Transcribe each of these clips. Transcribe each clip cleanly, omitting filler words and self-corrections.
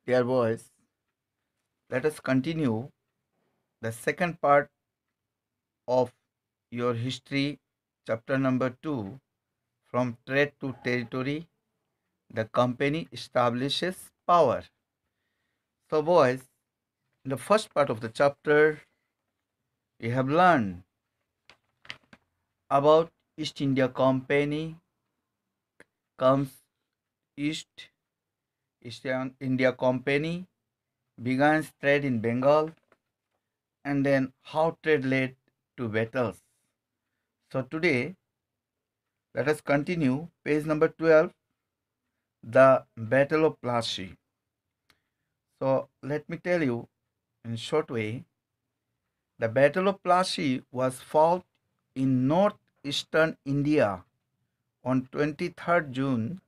Dear boys, let us continue the second part of your history, chapter number 2, from trade to territory. The company establishes power. So, boys, in the first part of the chapter, we have learned about East India Company comes East India Company begins trade in Bengal, and then how trade led to battles. So today, let us continue page number 12, the Battle of Plassey. So let me tell you in a short way, the Battle of Plassey was fought in northeastern India on 23rd June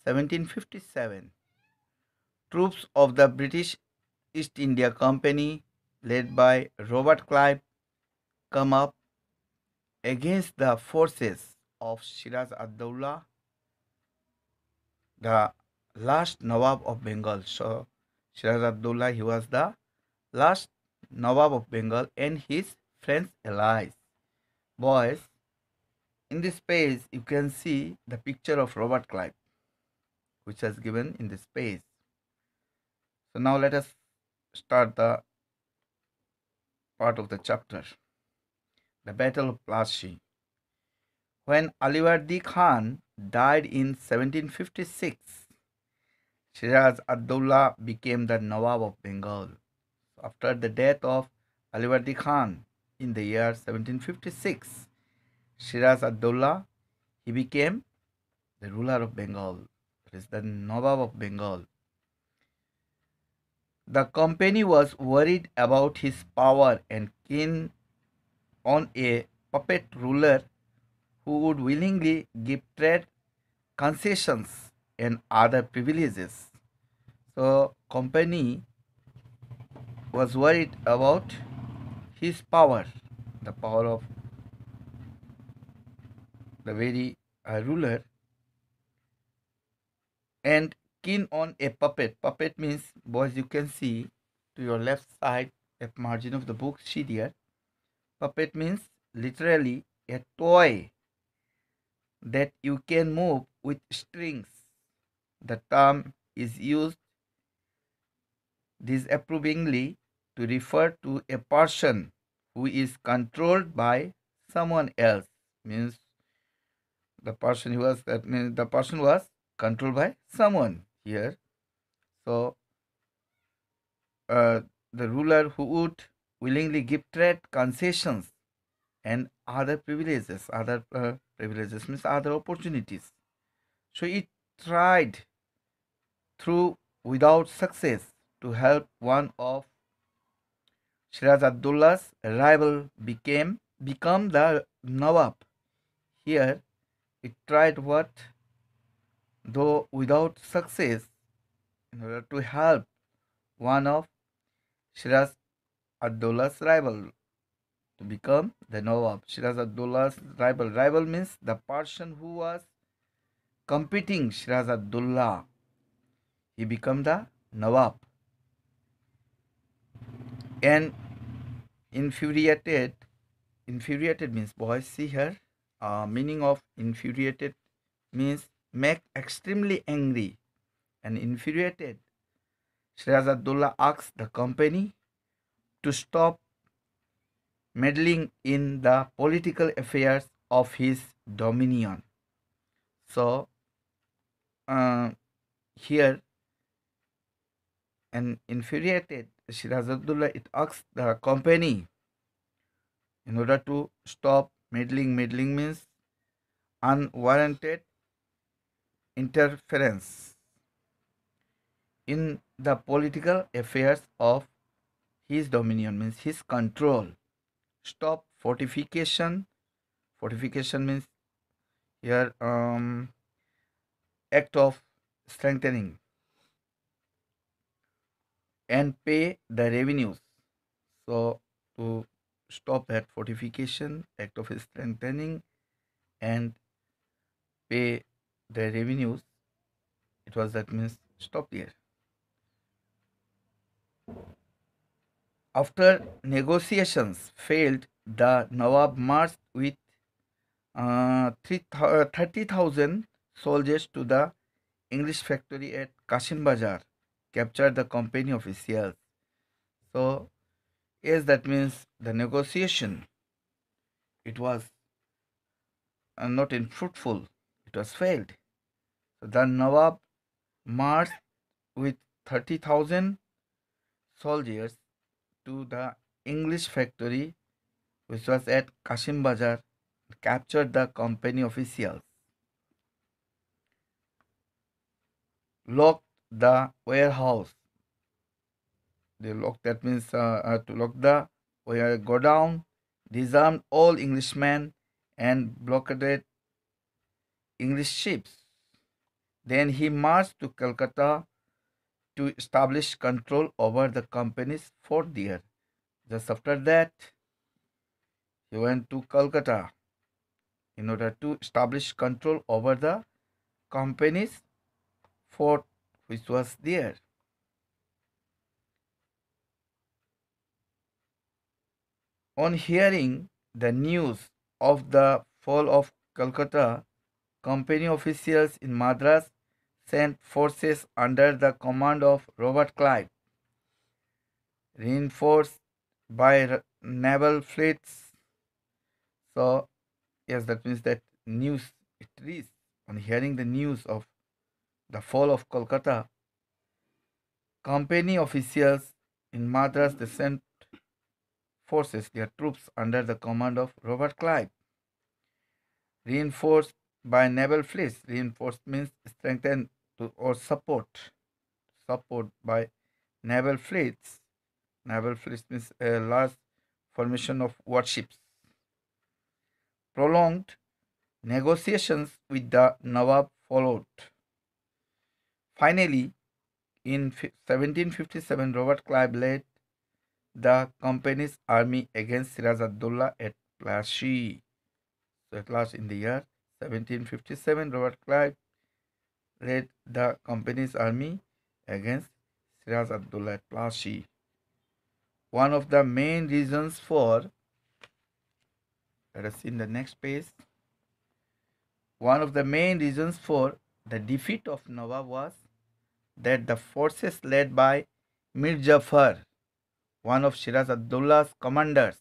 1757. Troops of the British East India Company led by Robert Clive come up against the forces of Shiraz ad-Dawla, the last Nawab of Bengal. So Shiraz ad-Dawla, he was the last Nawab of Bengal and his French allies. Boys, in this page you can see the picture of Robert Clive, which is given in this page. So now let us start the part of the chapter, the Battle of Plassey. When Aliwardi Khan died in 1756, Shiraz ad-Dawla became the Nawab of Bengal. After the death of Aliwardi Khan in the year 1756, Shiraz ad-Dawla, he became the ruler of Bengal, that is the Nawab of Bengal. The company was worried about his power and keen on a puppet ruler who would willingly give trade concessions and other privileges. So company was worried about his power, the power of the very ruler, and keen on a puppet. Puppet means, boys, you can see to your left side at margin of the book, see there. Puppet means literally a toy that you can move with strings. The term is used disapprovingly to refer to a person who is controlled by someone else. Means the person who was, that means the person was controlled by someone here. So the ruler who would willingly give trade concessions and other privileges. Other privileges means other opportunities. So it tried through without success to help one of Shiraz ad-Dawla's rival become the Nawab. Here it tried what, though without success, in order to help one of Shiraz ad-Dawla's rival to become the Nawab. Shiraz ad-Dawla's rival. Rival means the person who was competing Shiraz ad-Dawla. He became the Nawab. And infuriated means, boys, see here, meaning of infuriated means make extremely angry, and infuriated, Shiraz ad-Dawla asks the company to stop meddling in the political affairs of his dominion. So here, an infuriated Shiraz ad-Dawla, it asks the company in order to stop meddling. Meddling means unwarranted interference in the political affairs of his dominion, means his control. Stop fortification. Fortification means here act of strengthening, and pay the revenues. So to stop that fortification, act of strengthening, and pay the revenues, it was that means stop here. After negotiations failed, the Nawab marched with 30,000 soldiers to the English factory at Kashin Bazar, captured the company officials. So, yes, that means the negotiation, it was not infruitful, it was failed. So the Nawab marched with 30,000 soldiers to the English factory, which was at Kashim Bazar, captured the company officials, locked the warehouse. They locked, that means to lock the go down, disarmed all Englishmen, and blockaded English ships. Then he marched to Calcutta to establish control over the company's fort there. Just after that, he went to Calcutta in order to establish control over the company's fort which was there. On hearing the news of the fall of Calcutta, company officials in Madras sent forces under the command of Robert Clive, reinforced by naval fleets. So, yes, that means that news it reached. On hearing the news of the fall of Kolkata, company officials in Madras they sent forces, their troops under the command of Robert Clive, reinforced by naval fleets. Reinforced means strengthened to, or support by naval fleets. Naval fleets means a large formation of warships. Prolonged negotiations with the Nawab followed. Finally, in 1757, Robert Clive led the company's army against Siraj-ad-Dowlah at Plassey. So at last, in the year 1757, Robert Clive led the company's army against Siraj-ad-Dowlah at Plassey. One of the main reasons for, let us see in the next page, one of the main reasons for the defeat of Nawab was that the forces led by Mir Jafar, one of Shiraz-ad-Dowlah's commanders,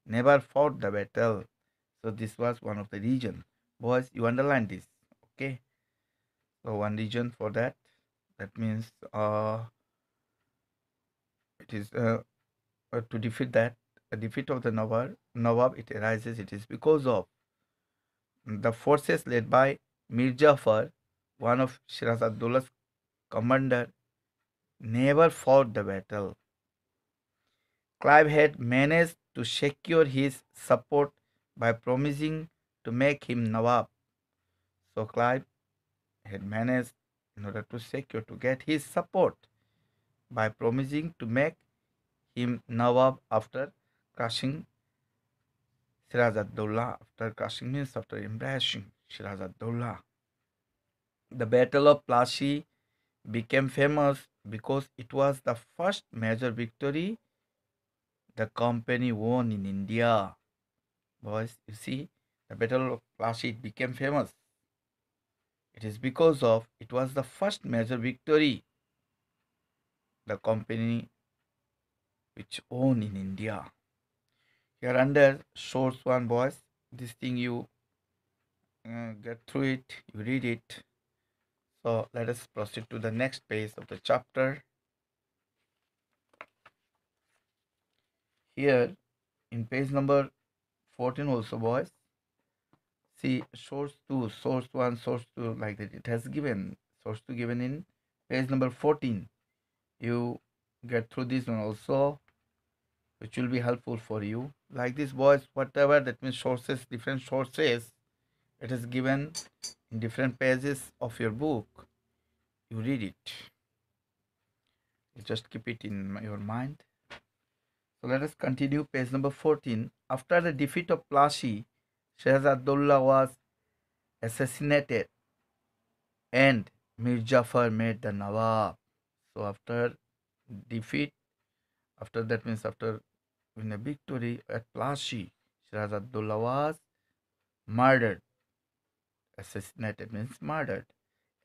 never fought the battle. So this was one of the reasons. Boys, you underline this, okay? So one reason for that, that means it is to defeat that, the defeat of the Nawab, it arises, it is because of the forces led by Mir Jafar, one of Shiraz-ad-Dowlah's commander, never fought the battle. Clive had managed to secure his support by promising to make him Nawab. So Clive had managed in order to secure, to get his support by promising to make him Nawab after crushing Shiraz-ad-Dowlah, after crushing means after embracing Shiraz-ad-Dowlah. The Battle of Plassey became famous because it was the first major victory the company won in India. Boys, you see, the Battle of Plassey became famous. It is because of it was the first major victory the company which won in India. Here under source one, boys, this thing you get through it, you read it. So let us proceed to the next page of the chapter. Here in page number 14 also, boys, see source 2, source 1, source 2, like that. It has given source 2 given in page number 14. You get through this one also, which will be helpful for you. Like this, boys, whatever that means sources, different sources, it is given in different pages of your book. You read it. You just keep it in your mind. So let us continue page number 14. After the defeat of Plassey, Shahzad-Dowlah was assassinated and Mir Jafar made the Nawab. So after defeat, After that means after in a victory at Plassey, Shiraz Abdullah was murdered. Assassinated means murdered.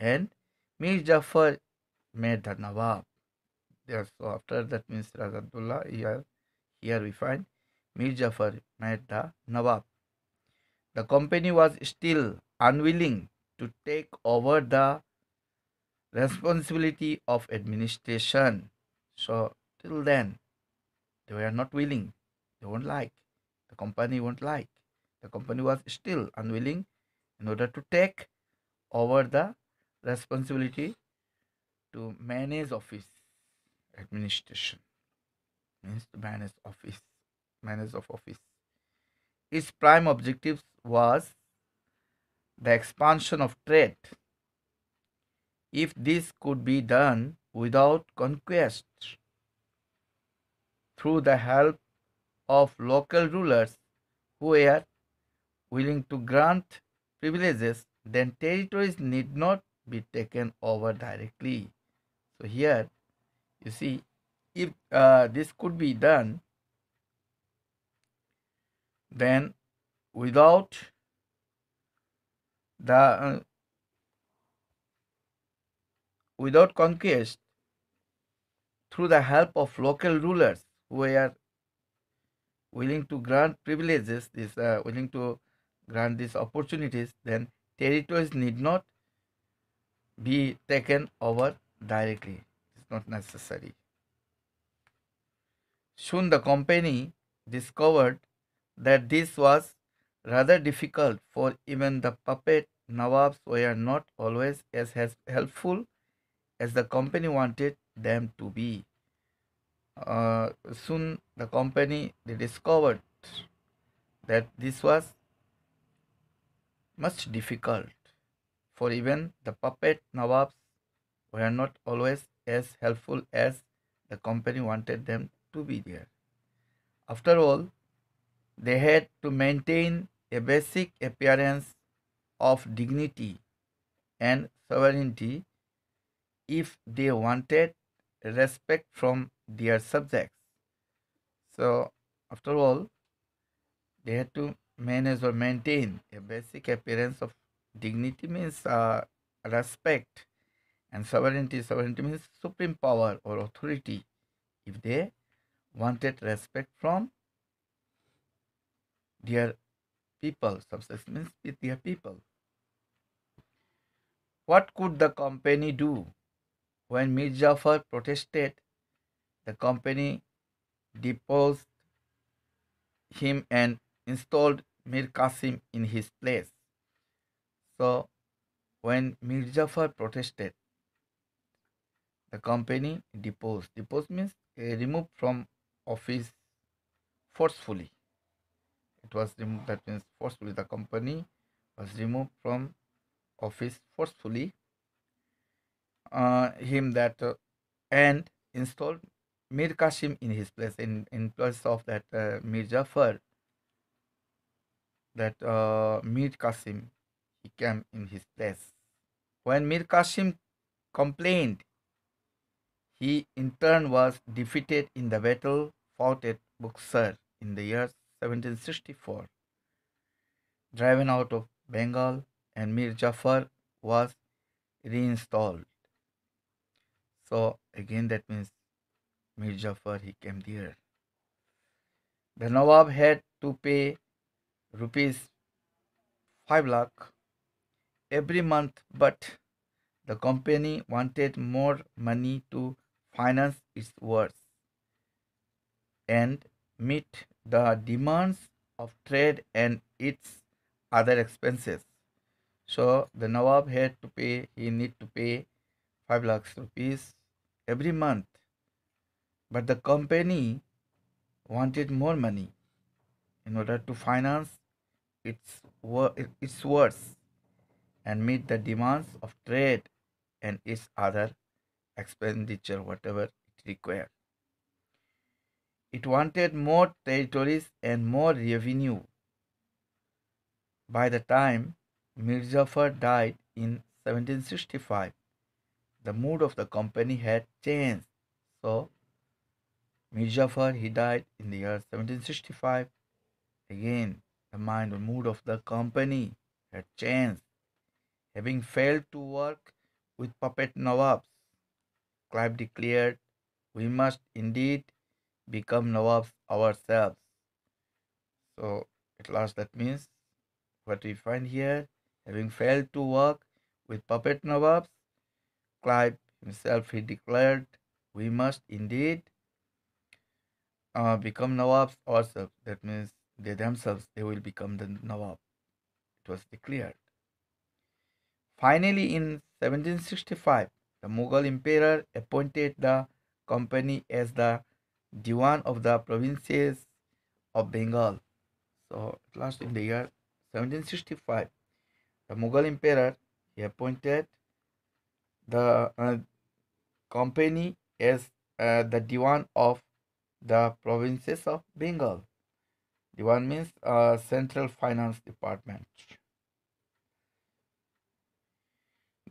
And Mir Jafar made the Nawab. There, so after that means Shiraz Abdullah, here we find Mir Jafar made the Nawab. The company was still unwilling to take over the responsibility of administration. So till then, they were not willing. They won't like. The company won't like. The company was still unwilling in order to take over the responsibility to manage office administration. Means to manage of office. Its prime objective was the expansion of trade. If this could be done without conquest, through the help of local rulers who were willing to grant privileges, then territories need not be taken over directly. So here you see, if this could be done, then without the without conquest, through the help of local rulers who were willing to grant privileges, this willing to grant these opportunities, then territories need not be taken over directly. It's not necessary. Soon the company discovered that this was rather difficult, for even the puppet Nawabs were not always as helpful as the company wanted them to be. Soon the company they discovered that this was much difficult, for even the puppet Nawabs were not always as helpful as the company wanted them to be there. After all, they had to maintain a basic appearance of dignity and sovereignty if they wanted respect from their subjects. So, after all, they had to manage or maintain a basic appearance of dignity means respect, and sovereignty. Sovereignty means supreme power or authority if they wanted respect from their people. Subjects means with their people. What could the company do? When Mir Jafar protested, the company deposed him and installed Mir Qasim in his place. So, when Mir Jafar protested, the company deposed. Deposed means removed from office forcefully. It was removed, that means forcefully. The company was removed from office forcefully. Him that and installed Mir Qasim in his place, in place of that Mir Jafar. That Mir Qasim, he came in his place. When Mir Qasim complained, he in turn was defeated in the battle fought at Buxar in the year 1764, driven out of Bengal, and Mir Jafar was reinstalled. So again that means Mir Jafar he came there. The Nawab had to pay rupees 5 lakh every month, but the company wanted more money to finance its works and meet the demands of trade and its other expenses. So the Nawab had to pay, he need to pay 5 lakhs rupees every month. But the company wanted more money in order to finance its works and meet the demands of trade and its other expenditure, whatever it required. It wanted more territories and more revenue. By the time Mir Jafar died in 1765, the mood of the company had changed. So Mir Jafar, he died in the year 1765. Again, the mind or mood of the company had changed. Having failed to work with puppet Nawabs, Clive declared, "We must indeed become Nawabs ourselves." So, at last, that means what we find here, having failed to work with puppet Nawabs, Clive himself he declared, "We must indeed become Nawabs ourselves." That means they themselves they will become the Nawab. It was declared. Finally, in 1765, the Mughal emperor appointed the company as the Diwan of the provinces of Bengal. So, at last, in the year 1765, the Mughal emperor he appointed the company as the Diwan of the provinces of Bengal. Diwan means Central Finance Department.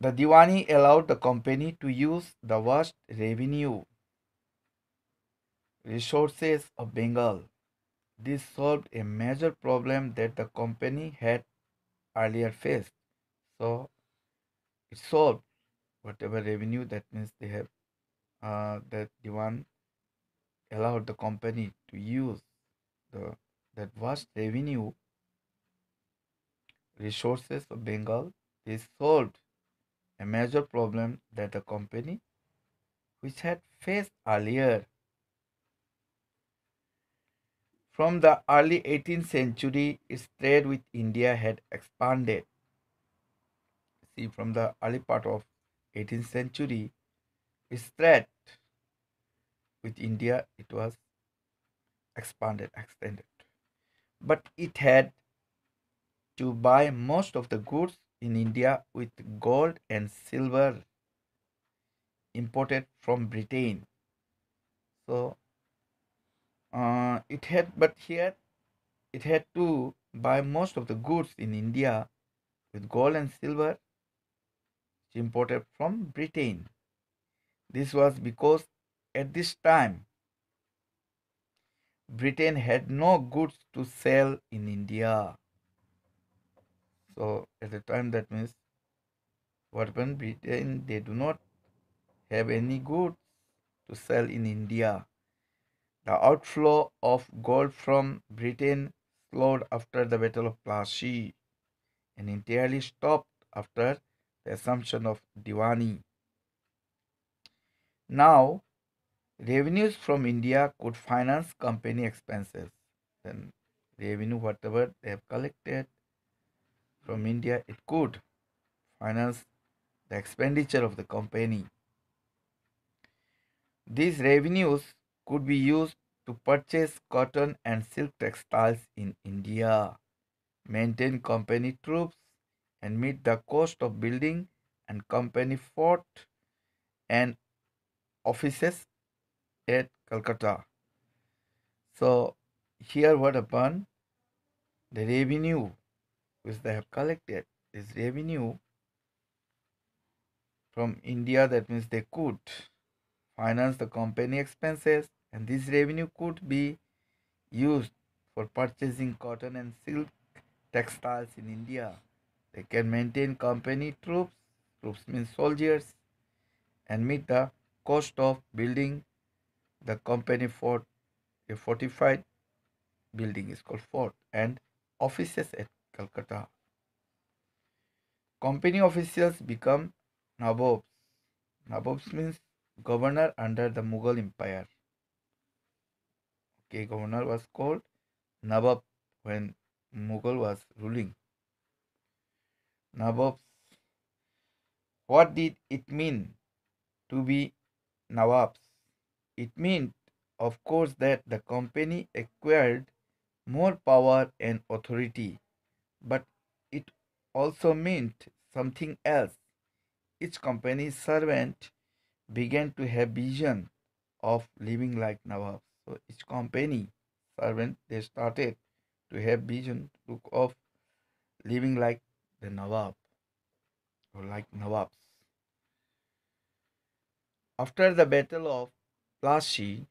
The Diwani allowed the company to use the vast revenue resources of Bengal. This solved a major problem that the company had earlier faced. So it solved whatever revenue, that means they have that Diwan allowed the company to use the that vast revenue resources of Bengal. This solved a major problem that the company which had faced earlier. From the early 18th century, its trade with India had expanded. See, from the early part of 18th century, its trade with India it was expanded, extended. But it had to buy most of the goods in India with gold and silver imported from Britain. So it had, but here it had to buy most of the goods in India with gold and silver imported from Britain. This was because at this time Britain had no goods to sell in India. So at the time that means what when Britain they do not have any goods to sell in India. The outflow of gold from Britain slowed after the Battle of Plassey and entirely stopped after the assumption of Diwani. Now revenues from India could finance company expenses. Then revenue, whatever they have collected from India, it could finance the expenditure of the company. These revenues could be used to purchase cotton and silk textiles in India, maintain company troops, and meet the cost of building and company fort and offices at Calcutta. So here what happened? The revenue which they have collected, this revenue from India, that means they could finance the company expenses, and this revenue could be used for purchasing cotton and silk textiles in India. They can maintain company troops, troops means soldiers, and meet the cost of building the company fort. A fortified building is called fort, and offices at Calcutta. Company officials become Nabobs. Nabobs means governor under the Mughal Empire. Okay, governor was called Nawab when Mughal was ruling. Nawabs. What did it mean to be Nawabs? It meant, of course, that the company acquired more power and authority, but it also meant something else. Each company's servant began to have vision of living like Nawabs. So each company servant they started to have vision of living like the Nawab or like Nawabs. After the Battle of Plassey,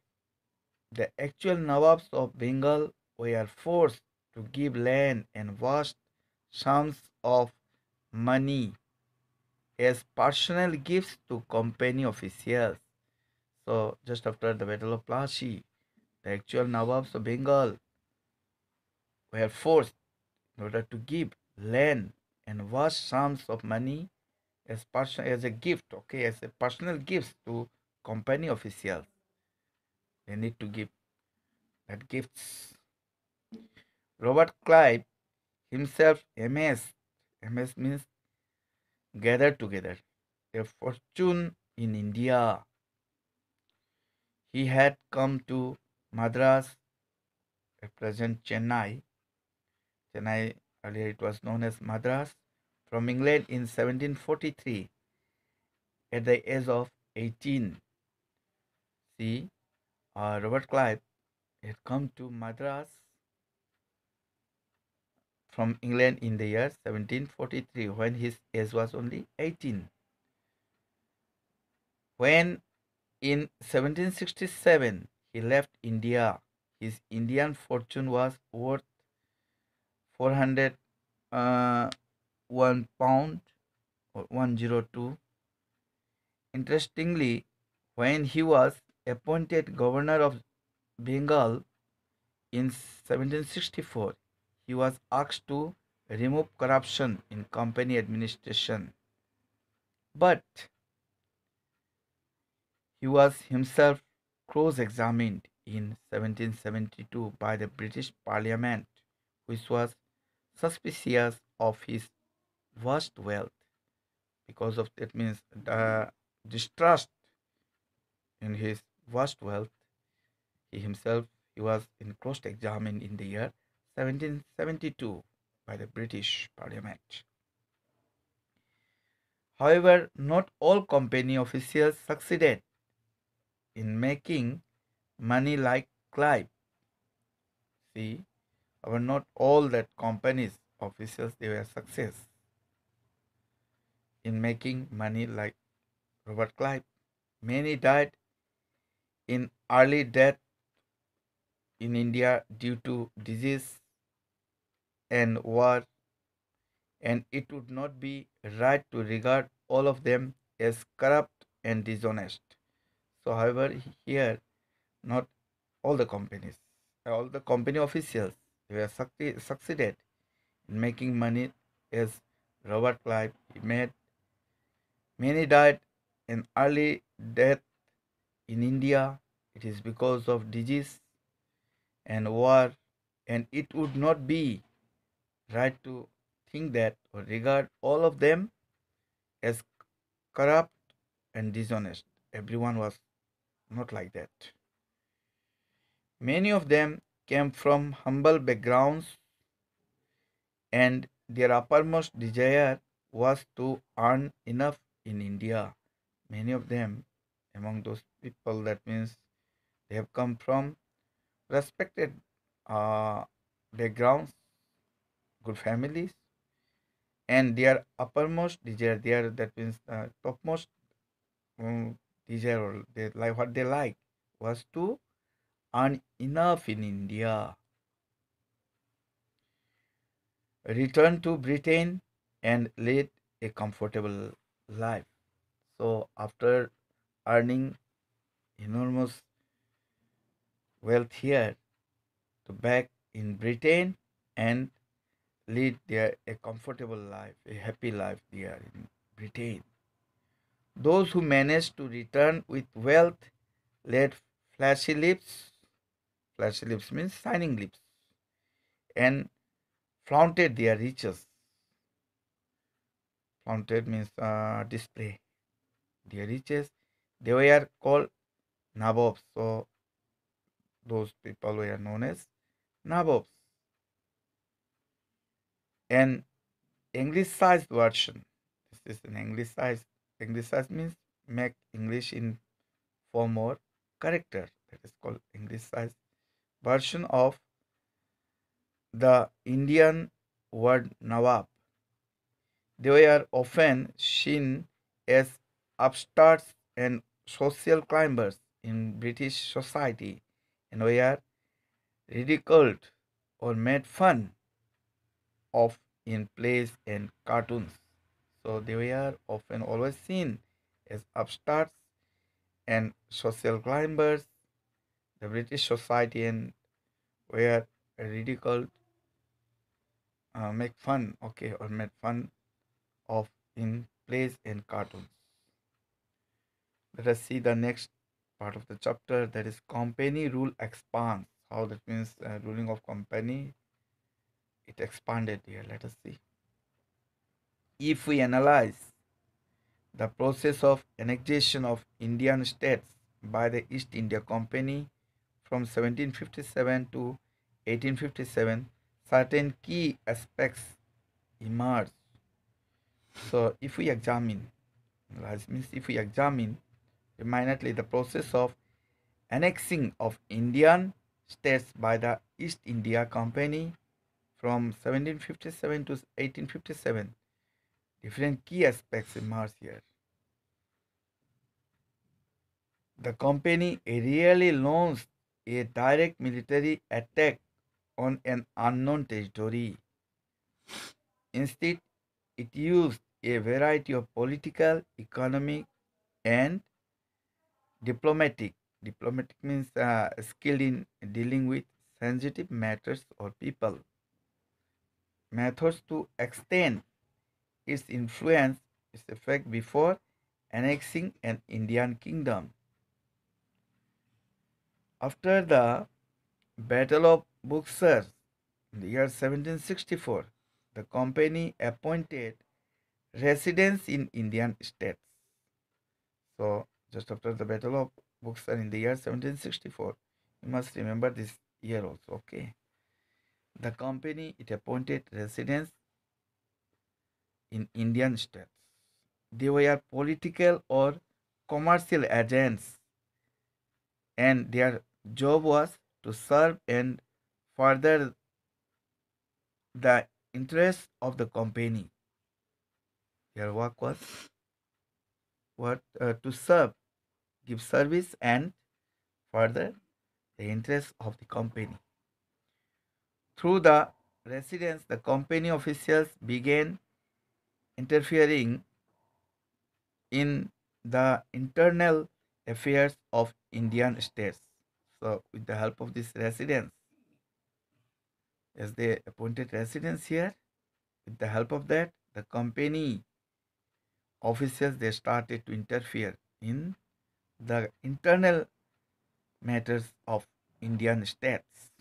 The actual Nawabs of Bengal were forced to give land and vast sums of money as personal gifts to company officials. So, just after the Battle of Plassey, the actual Nawabs of Bengal were forced in order to give land and vast sums of money as a gift, okay, as a personal gifts to company officials. They need to give that gifts. Robert Clive himself MS means gathered together a fortune in India. He had come to Madras, at present Chennai. Chennai, earlier it was known as Madras, from England in 1743 at the age of 18. See, Robert Clive had come to Madras from England in the year 1743 when his age was only 18. When in 1767 he left India, his Indian fortune was worth 401 pound or 102. Interestingly, when he was appointed governor of Bengal in 1764, he was asked to remove corruption in company administration. But he was himself cross-examined in 1772 by the British Parliament, which was suspicious of his vast wealth. Because of that means the distrust in his vast wealth, he was in cross-examined in the year 1772 by the British Parliament. However, not all company officials succeeded in making money like Clive. See, however, not all that companies officials they were success in making money like Robert Clive. Many died in early death in India due to disease and war, and it would not be right to regard all of them as corrupt and dishonest. So, however, here not all the company officials were succeeded in making money as Robert Clive. He made many died in early death in India. It is because of disease and war, and it would not be right to think that or regard all of them as corrupt and dishonest. Everyone was not like that. Many of them came from humble backgrounds, and their uppermost desire was to earn enough in India. Many of them, among those people, that means they have come from respected uh, backgrounds, good families, and their uppermost desire, their that means topmost desire, or they like what they like was to earn enough in India, return to Britain, and lead a comfortable life. So after earning enormous wealth here, to back in Britain and lead there a comfortable life, a happy life there in Britain. Those who managed to return with wealth led flashy lips. Flashy lips means shining lips, and flaunted their riches. Flaunted means display their riches. They were called nabobs. So those people were known as nabobs. An anglicized version. This is an anglicized. Anglicized means make English in form more character. That is called anglicized version of the Indian word Nawab. They were often seen as upstarts and social climbers in British society, and were ridiculed or made fun of in plays and cartoons. So they were often always seen as upstarts and social climbers. The British society and were ridiculed, make fun, okay, or made fun of in plays and cartoons. Let us see the next part of the chapter, that is company rule expands. How that means ruling of company, it expanded here. Let us see. If we analyze the process of annexation of Indian states by the East India Company from 1757 to 1857, certain key aspects emerge. So, if we examine, that means if we examine minutely the process of annexing of Indian states by the East India Company from 1757 to 1857, different key aspects emerge here. The company really launched a direct military attack on an unknown territory. Instead, it used a variety of political, economic, and diplomatic. Diplomatic means skilled in dealing with sensitive matters or people. Methods to extend its influence, its effect before annexing an Indian kingdom. After the Battle of Buxar in the year 1764, the company appointed residents in Indian states. So, just after the Battle of Buxar in the year 1764, you must remember this year also, okay? The company, it appointed residents in Indian states. They were political or commercial agents, and their job was to serve and further the interests of the company. Their work was what to serve, give service, and further the interests of the company. Through the residents, the company officials began interfering in the internal affairs of Indian states. So, with the help of these residents, as they appointed residents here, with the help of that, the company officials, they started to interfere in the internal matters of Indian states.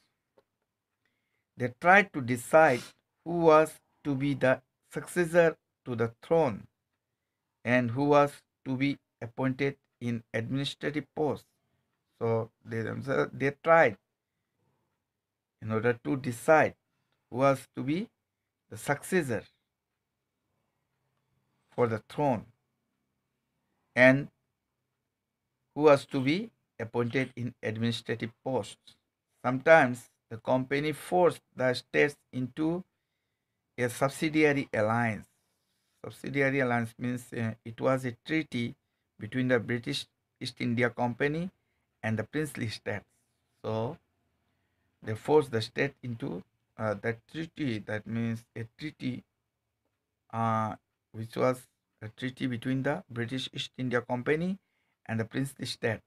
They tried to decide who was to be the successor to the throne and who was to be appointed in administrative posts. So they tried in order to decide who was to be the successor for the throne and who was to be appointed in administrative posts. Sometimes the company forced the states into a subsidiary alliance. Subsidiary alliance means it was a treaty between the British East India Company and the princely states. So they forced the state into that treaty. That means a treaty which was a treaty between the British East India Company and the princely states.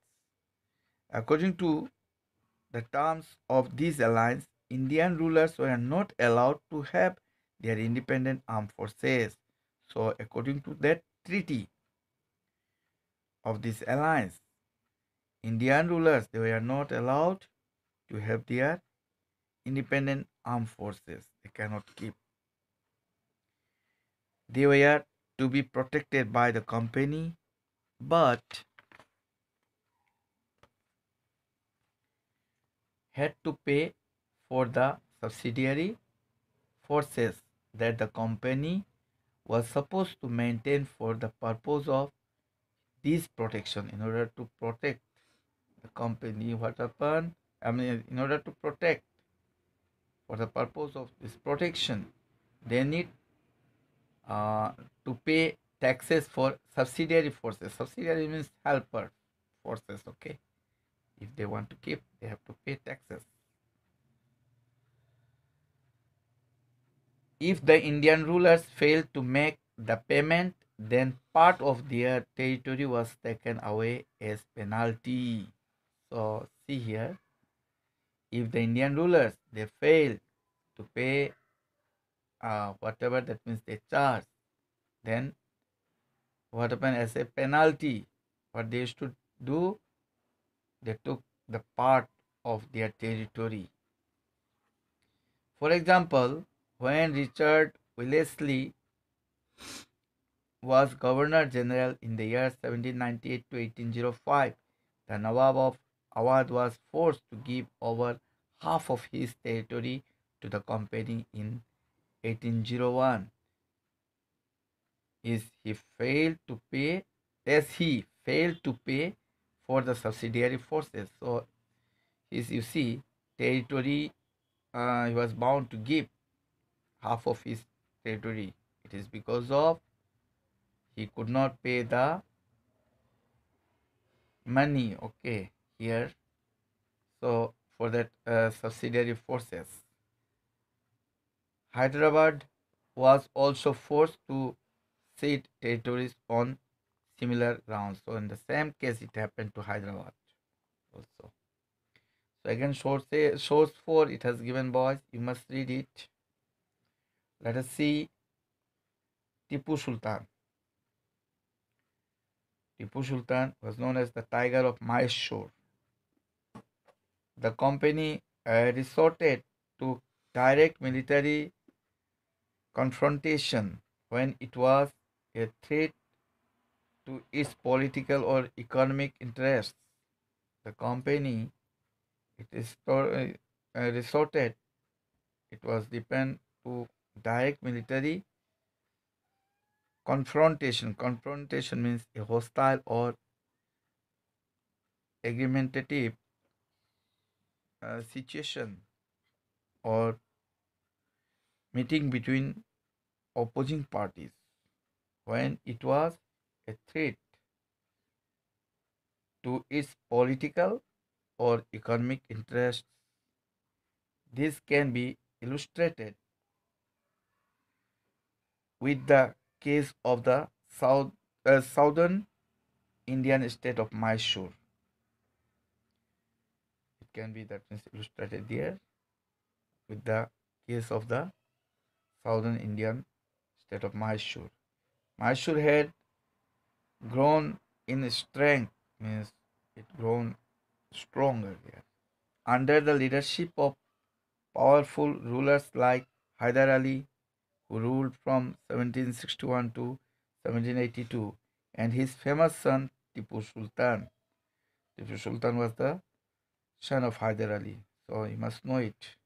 According to the terms of this alliance, Indian rulers were not allowed to have their independent armed forces. So, according to that treaty of this alliance, Indian rulers, they were not allowed to have their independent armed forces. They cannot keep. They were to be protected by the company, but had to pay for the subsidiary forces that the company was supposed to maintain for the purpose of this protection. In order to protect the company, what happened, I mean, in order to protect for the purpose of this protection, they need uh, to pay taxes for subsidiary forces. Subsidiary means helper forces, okay? If they want to keep, they have to pay taxes. If the Indian rulers failed to make the payment, then part of their territory was taken away as penalty. So see here, if the Indian rulers they fail to pay whatever that means they charge, then what happened as a penalty? What they used to do, they took the part of their territory. For example, when Richard Wellesley was Governor General in the year 1798 to 1805, the Nawab of Awadh was forced to give over half of his territory to the company in 1801. Is he failed to pay as he failed to pay for the subsidiary forces. So his you see territory he was bound to give half of his territory. It is because of he could not pay the money. Okay, here. So for that subsidiary forces, Hyderabad was also forced to cede territories on similar grounds. So in the same case, it happened to Hyderabad also. So again, source 4, it has given boys. You must read it. Let us see Tipu Sultan. Tipu Sultan was known as the Tiger of Mysore. The company resorted to direct military confrontation when it was a threat to its political or economic interests. The company it is resorted, it was depend to direct military confrontation. Confrontation means a hostile or argumentative situation or meeting between opposing parties when it was a threat to its political or economic interests. This can be illustrated with the case of the southern Indian state of Mysore. It can be that means illustrated there with the case of the southern Indian state of Mysore. Mysore had grown in strength, means it grown stronger there. Under the leadership of powerful rulers like Hyder Ali, who ruled from 1761 to 1782, and his famous son Tipu Sultan. Tipu Sultan was the son of Hyder Ali, so you must know it.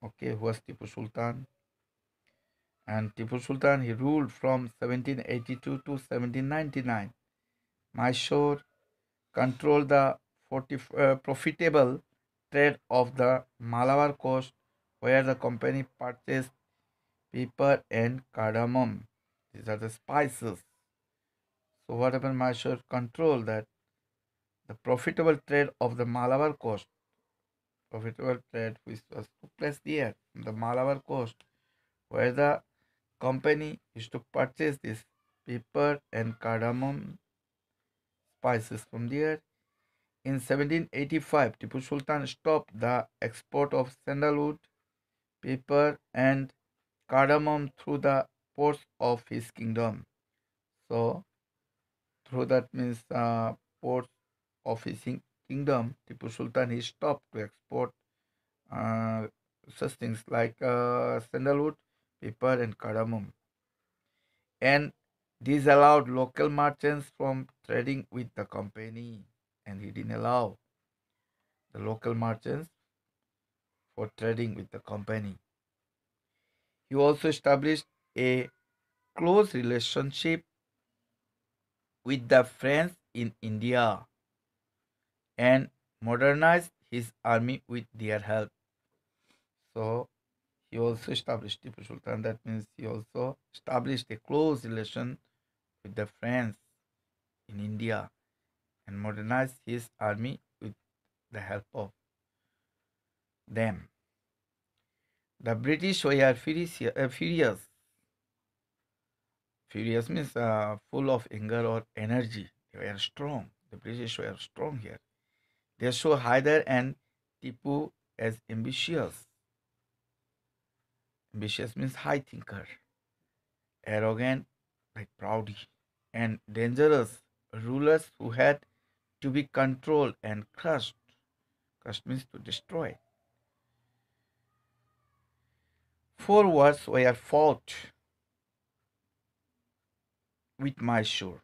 Okay, who was Tipu Sultan? And Tipu Sultan, he ruled from 1782 to 1799. Mysore controlled the profitable trade of the Malabar coast, where the company purchased pepper and cardamom. These are the spices. So what happened? Mysore controlled that the profitable trade of the Malabar coast, profitable trade which was took place there, the Malabar coast, where the company used to purchase this pepper and cardamom spices from there. In 1785, Tipu Sultan stopped the export of sandalwood, pepper, and cardamom through the ports of his kingdom. So, through that means ports of his kingdom, Tipu Sultan he stopped to export uh, such things like sandalwood, pepper, and cardamom, and this allowed local merchants from trading with the company, and he didn't allow the local merchants for trading with the company. He also established a close relationship with the French in India and modernized his army with their help. So he also established Tipu Sultan. That means he also established a close relation with the French in India and modernized his army with the help of them. The British were furious. Furious means full of anger or energy. They were strong. The British were strong here. They saw Hyder and Tipu as ambitious. Ambitious means high thinker, arrogant, like proudy, and dangerous rulers who had to be controlled and crushed. Crushed means to destroy. Four wars were fought with Mysore.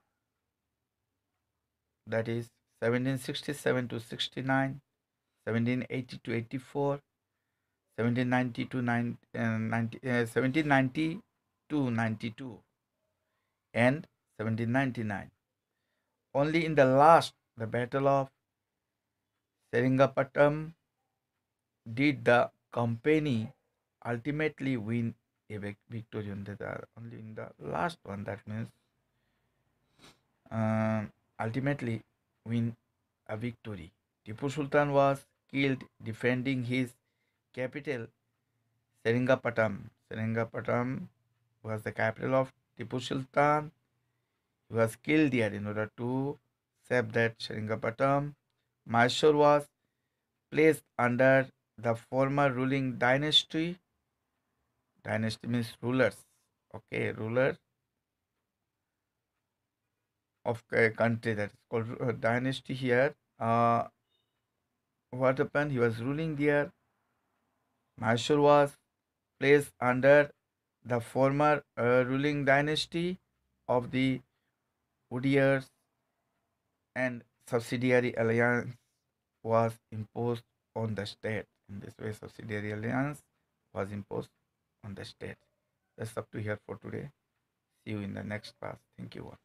That is 1767 to 69, 1780 to 84, 1790 to 1790 to 92, and 1799. Only in the last, the Battle of Seringapatam, did the company ultimately win a victory. Only in the last one, that means ultimately win a victory. Tipu Sultan was killed defending his capital, Seringapatam. Seringapatam was the capital of Tipu Sultan. He was killed there in order to save that Seringapatam. Mysore was placed under the former ruling dynasty. Dynasty means rulers. Okay, ruler of a country, that is called dynasty here. What happened? He was ruling there. Mysore was placed under the former ruling dynasty of the Udyars, and subsidiary alliance was imposed on the state. In this way, subsidiary alliance was imposed on the state. That's up to here for today. See you in the next class. Thank you all.